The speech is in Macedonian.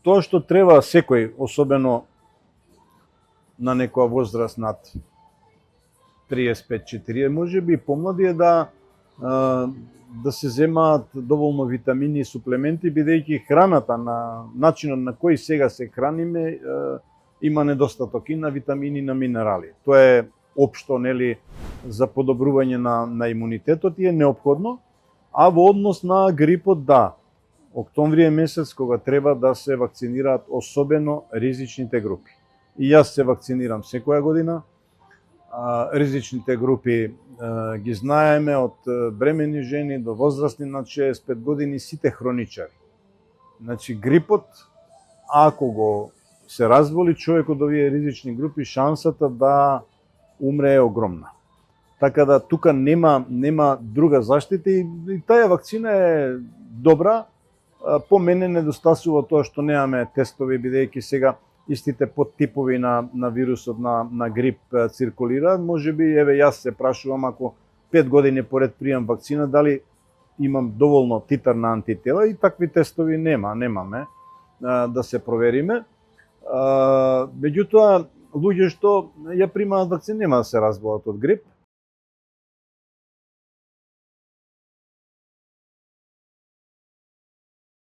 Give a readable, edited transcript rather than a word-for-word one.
Тоа што треба секој, особено на некоја возраст над 35-40, можеби помлади, е да се земаат доволно витамини и суплементи, бидејќи храната, на начинот на кој сега се храниме, има недостаток и на витамини и на минерали. Тоа е општо, нели, за подобрување на имунитетот и е неопходно, а во однос на грипот, да, октомври е месец кога треба да се вакцинираат особено ризичните групи. И јас се вакцинирам секоја година. Ризичните групи ги знаеме, од бремени жени до возрастни над 65 години, сите хроничари. Значи, грипот, ако го се разболи човек од овие ризични групи, шансата да умре е огромна. Така да тука нема друга заштита и таа вакцина е добра. По мене недостасува тоа што немаме тестови, бидејќи сега истите подтипови на вирусот на грип циркулираат. Можеби, еве, јас се прашувам, ако 5 години поред пријам вакцина, дали имам доволно титар на антитела, и такви тестови немаме да се провериме. Меѓутоа, луѓе што ја примаат вакцина нема да се разболат од грип.